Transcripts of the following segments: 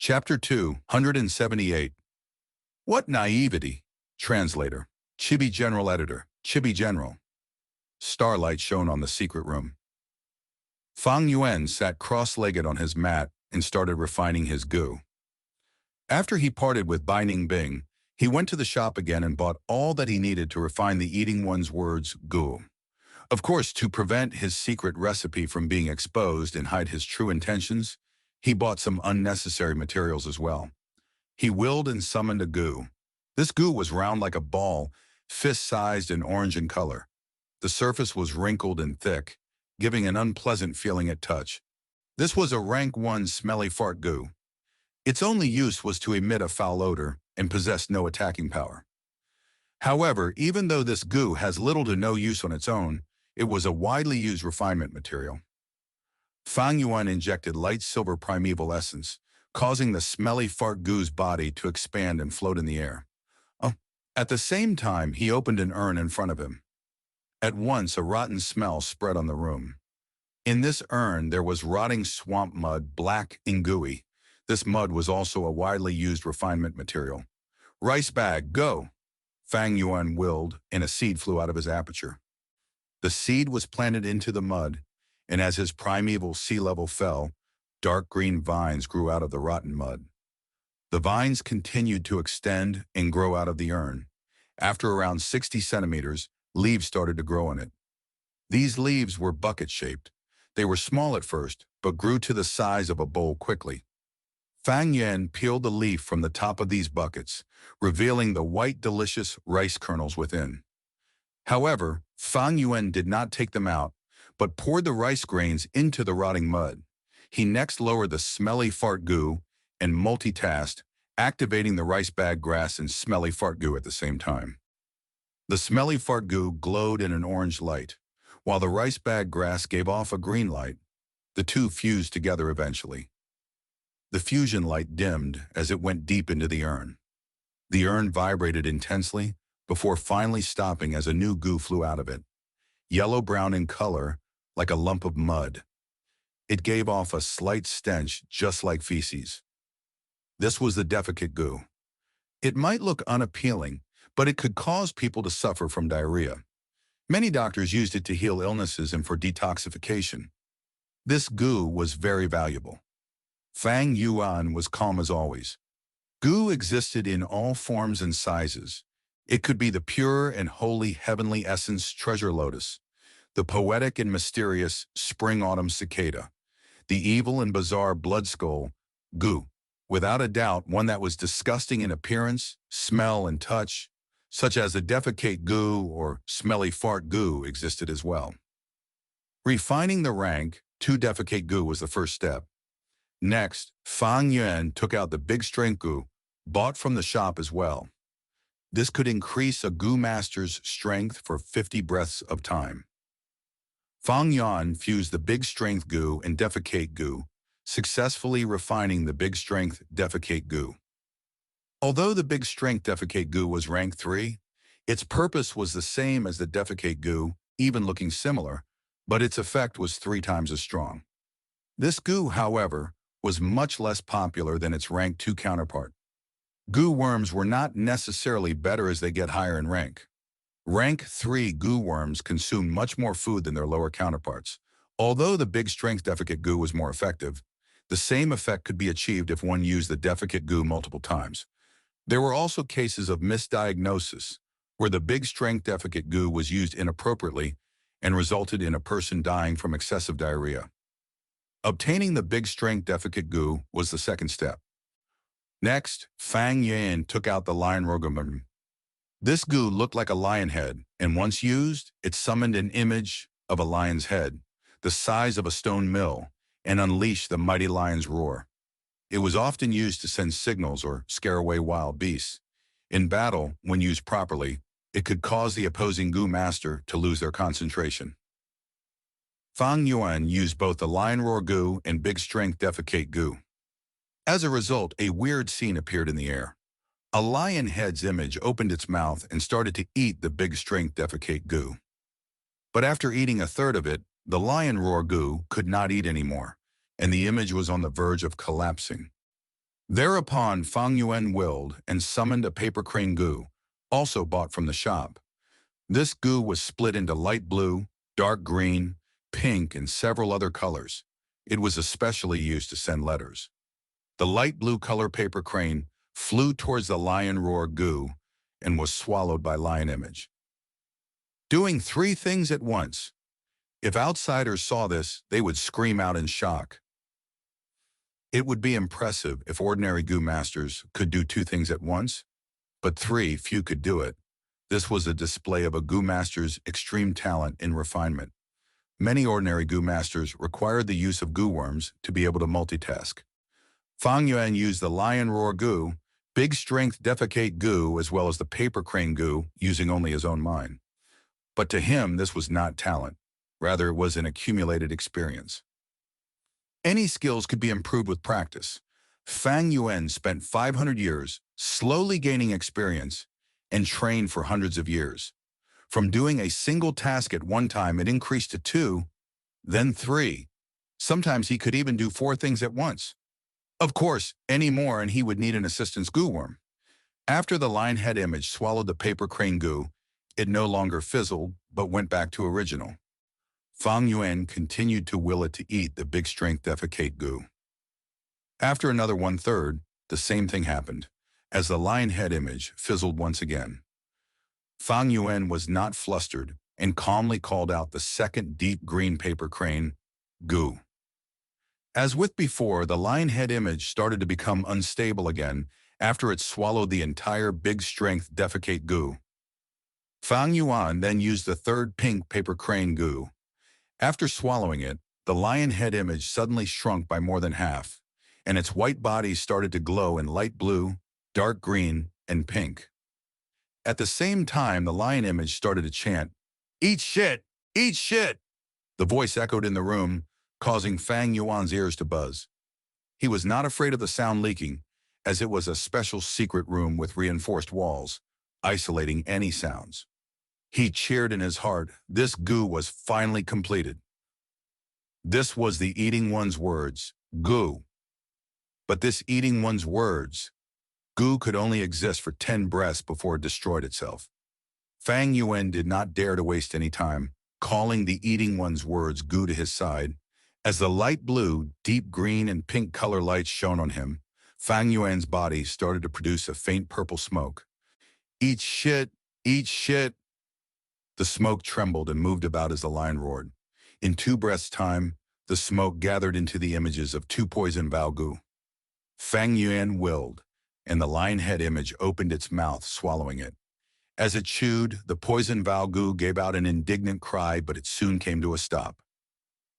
Chapter 278. What naivety? Translator. Chibi General Editor. Chibi General. Starlight shone on the secret room. Fang Yuan sat cross-legged on his mat and started refining his goo. After he parted with Bai Ningbing, he went to the shop again and bought all that he needed to refine the eating one's words goo. Of course, to prevent his secret recipe from being exposed and hide his true intentions, he bought some unnecessary materials as well. He willed and summoned a goo. This goo was round like a ball, fist-sized and orange in color. The surface was wrinkled and thick, giving an unpleasant feeling at touch. This was a rank 1 smelly fart goo. Its only use was to emit a foul odor and possess no attacking power. However, even though this goo has little to no use on its own, it was a widely used refinement material. Fang Yuan injected light silver primeval essence, causing the smelly fart goo's body to expand and float in the air. At the same time, he opened an urn in front of him. At once, a rotten smell spread on the room. In this urn, there was rotting swamp mud, black and gooey. This mud was also a widely used refinement material. "Rice bag, go!" Fang Yuan willed, and a seed flew out of his aperture. The seed was planted into the mud, and as his primeval sea level fell, dark green vines grew out of the rotten mud. The vines continued to extend and grow out of the urn. After around 60 centimeters, leaves started to grow on it. These leaves were bucket-shaped. They were small at first, but grew to the size of a bowl quickly. Fang Yuan peeled the leaf from the top of these buckets, revealing the white, delicious rice kernels within. However, Fang Yuan did not take them out, but poured the rice grains into the rotting mud. He next lowered the smelly fart goo and multitasked, activating the rice bag grass and smelly fart goo at the same time. The smelly fart goo glowed in an orange light, while the rice bag grass gave off a green light. The two fused together eventually. The fusion light dimmed as it went deep into the urn. The urn vibrated intensely before finally stopping as a new goo flew out of it, yellow-brown in color, like a lump of mud. It gave off a slight stench just like feces. This was the defecate goo. It might look unappealing, but it could cause people to suffer from diarrhea. Many doctors used it to heal illnesses and for detoxification. This goo was very valuable. Fang Yuan was calm as always. Goo existed in all forms and sizes. It could be the pure and holy heavenly essence treasure lotus, the poetic and mysterious spring-autumn cicada, the evil and bizarre blood skull goo. Without a doubt, one that was disgusting in appearance, smell, and touch, such as the defecate goo or smelly fart goo, existed as well. Refining the rank 2 defecate goo was the first step. Next, Fang Yuan took out the big strength goo, bought from the shop as well. This could increase a goo master's strength for 50 breaths of time. Fang Yuan fused the big strength goo and defecate goo, successfully refining the big strength defecate goo. Although the big strength defecate goo was rank 3, its purpose was the same as the defecate goo, even looking similar, but its effect was 3 times as strong. This goo, however, was much less popular than its rank 2 counterpart. Goo worms were not necessarily better as they get higher in rank. Rank 3 goo worms consumed much more food than their lower counterparts. Although the big strength defecate goo was more effective, the same effect could be achieved if one used the defecate goo multiple times. There were also cases of misdiagnosis, where the big strength defecate goo was used inappropriately and resulted in a person dying from excessive diarrhea. Obtaining the big strength defecate goo was the second step. Next, Fang Yuan took out the lion rogumum. This goo looked like a lion head, and once used, it summoned an image of a lion's head, the size of a stone mill, and unleashed the mighty lion's roar. It was often used to send signals or scare away wild beasts. In battle, when used properly, it could cause the opposing goo master to lose their concentration. Fang Yuan used both the lion roar goo and big strength defecate goo. As a result, a weird scene appeared in the air. A lion head's image opened its mouth and started to eat the big strength defecate goo. But after eating a third of it, the lion roar goo could not eat anymore, and the image was on the verge of collapsing. Thereupon Fang Yuan willed and summoned a paper crane goo, also bought from the shop. This goo was split into light blue, dark green, pink, and several other colors. It was especially used to send letters. The light blue color paper crane flew towards the lion roar goo and was swallowed by lion image. Doing three things at once. If outsiders saw this, they would scream out in shock. It would be impressive if ordinary goo masters could do two things at once, but three, few could do it. This was a display of a goo master's extreme talent in refinement. Many ordinary goo masters required the use of goo worms to be able to multitask. Fang Yuan used the lion roar goo, big strength defecate goo, as well as the paper crane goo, using only his own mind. But to him, this was not talent. Rather, it was an accumulated experience. Any skills could be improved with practice. Fang Yuan spent 500 years slowly gaining experience and trained for hundreds of years. From doing a single task at one time, it increased to 2, then 3. Sometimes he could even do 4 things at once. Of course, any more and he would need an assistant's goo worm. After the lion head image swallowed the paper crane goo, it no longer fizzled, but went back to original. Fang Yuan continued to will it to eat the big strength defecate goo. After another 1/3, the same thing happened, as the lion head image fizzled once again. Fang Yuan was not flustered and calmly called out the second deep green paper crane, goo. As with before, the lion head image started to become unstable again after it swallowed the entire big strength defecate goo. Fang Yuan then used the third pink paper crane goo. After swallowing it, the lion head image suddenly shrunk by more than half, and its white body started to glow in light blue, dark green, and pink. At the same time, the lion image started to chant, "Eat shit! Eat shit!" The voice echoed in the room, causing Fang Yuan's ears to buzz. He was not afraid of the sound leaking, as it was a special secret room with reinforced walls, isolating any sounds. He cheered in his heart. This goo was finally completed. This was the eating one's words, goo. But this eating one's words, goo, could only exist for 10 breaths before it destroyed itself. Fang Yuan did not dare to waste any time, calling the eating one's words goo to his side. As the light blue, deep green, and pink color lights shone on him, Fang Yuan's body started to produce a faint purple smoke. "Eat shit! Eat shit!" The smoke trembled and moved about as the lion roared. In 2 breaths' time, the smoke gathered into the images of 2 poison Bao goo. Fang Yuan willed, and the lion head image opened its mouth, swallowing it. As it chewed, the poison Bao goo gave out an indignant cry, but it soon came to a stop.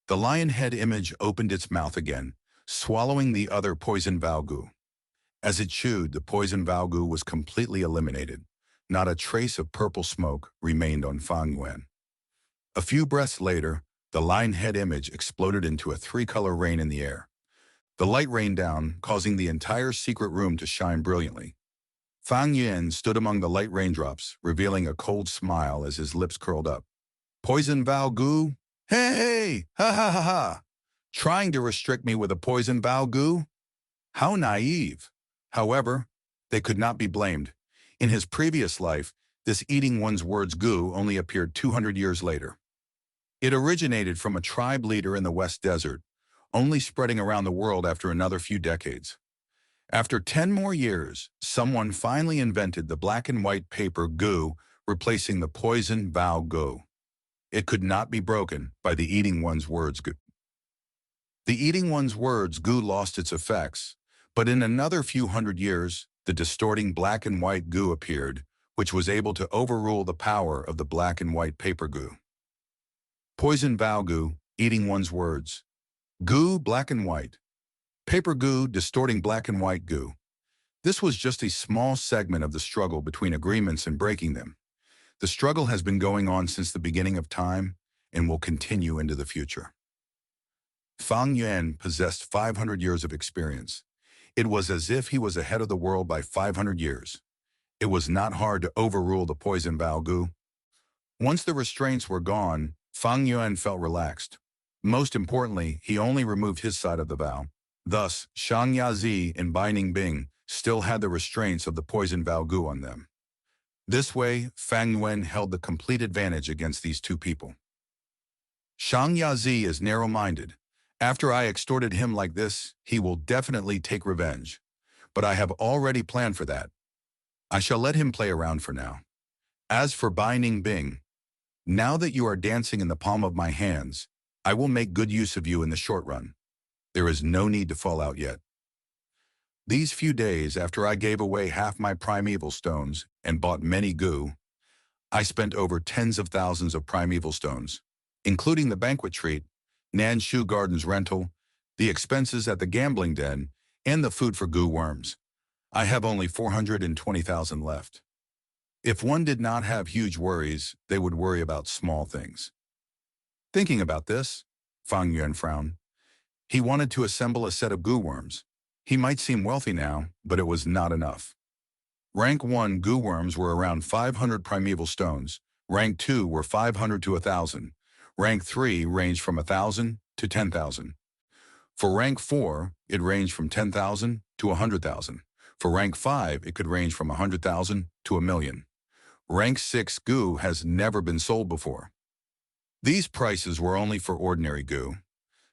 The lion head image opened its mouth again, swallowing the other poison Bao goo. As it chewed, the poison Bao goo was completely eliminated. Not a trace of purple smoke remained on Fang Yuan. A few breaths later, the lion head image exploded into a 3-color rain in the air. The light rained down, causing the entire secret room to shine brilliantly. Fang Yuan stood among the light raindrops, revealing a cold smile as his lips curled up. "Poison Bao goo? Hey! Ha ha ha ha! Trying to restrict me with a poison Bao goo? How naive!" However, they could not be blamed. In his previous life, this eating one's words goo only appeared 200 years later. It originated from a tribe leader in the West Desert, only spreading around the world after another few decades. After 10 more years, someone finally invented the black and white paper goo, replacing the poison Bao goo. It could not be broken by the eating one's words goo. The eating one's words goo lost its effects, but in another few hundred years, the distorting black and white goo appeared, which was able to overrule the power of the black and white paper goo. Poison Bao goo, eating one's words. Goo, black and white. Paper goo, distorting black and white goo. This was just a small segment of the struggle between agreements and breaking them. The struggle has been going on since the beginning of time and will continue into the future. Fang Yuan possessed 500 years of experience. It was as if he was ahead of the world by 500 years. It was not hard to overrule the poison Bao goo. Once the restraints were gone, Fang Yuan felt relaxed. Most importantly, he only removed his side of the vow. Thus, Shang Yazi and Bai Ningbing still had the restraints of the poison Bao Gu on them. This way, Fang Yuan held the complete advantage against these two people. Shang Yazi is narrow-minded. After I extorted him like this, he will definitely take revenge. But I have already planned for that. I shall let him play around for now. As for Bai Ningbing, now that you are dancing in the palm of my hands, I will make good use of you in the short run. There is no need to fall out yet. These few days after I gave away half my primeval stones and bought many gu, I spent over tens of thousands of primeval stones, including the banquet treat, Nanshu Gardens rental, the expenses at the gambling den, and the food for gu worms. I have only 420,000 left. If one did not have huge worries, they would worry about small things. Thinking about this, Fang Yuan frowned. He wanted to assemble a set of gu worms. He might seem wealthy now, but it was not enough. Rank 1 gu worms were around 500 primeval stones. Rank 2 were 500 to 1,000. Rank 3 ranged from 1,000 to 10,000. For rank 4, it ranged from 10,000 to 100,000. For rank 5, it could range from 100,000 to 1,000,000. Rank 6 gu has never been sold before. These prices were only for ordinary gu.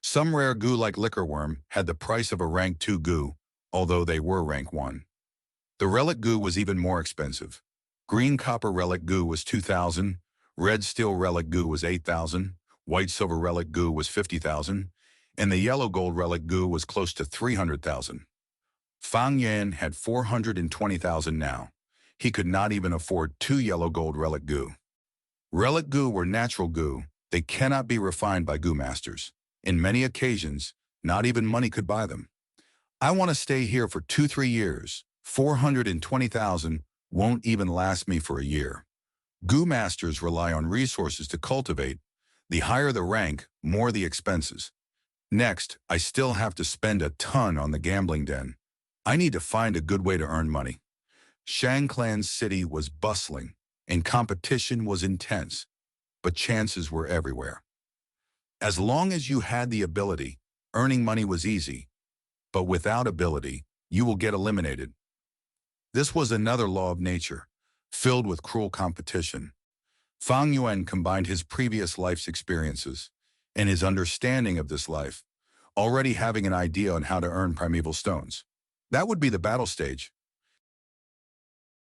Some rare gu like liquor worm had the price of a rank 2 gu, although they were rank 1. The relic gu was even more expensive. Green copper relic gu was 2,000, red steel relic gu was 8,000, white silver relic gu was 50,000, and the yellow gold relic gu was close to 300,000. Fang Yan had 420,000 now. He could not even afford 2 yellow gold relic gu. Relic gu were natural gu. They cannot be refined by gu masters. In many occasions, not even money could buy them. I want to stay here for 2-3 years. 420,000 won't even last me for a year. Gu masters rely on resources to cultivate. The higher the rank, more the expenses. Next, I still have to spend a ton on the gambling den. I need to find a good way to earn money. Shang Clan's city was bustling, and competition was intense, but chances were everywhere. As long as you had the ability, earning money was easy, but without ability, you will get eliminated. This was another law of nature, filled with cruel competition. Fang Yuan combined his previous life's experiences and his understanding of this life, already having an idea on how to earn primeval stones. That would be the battle stage.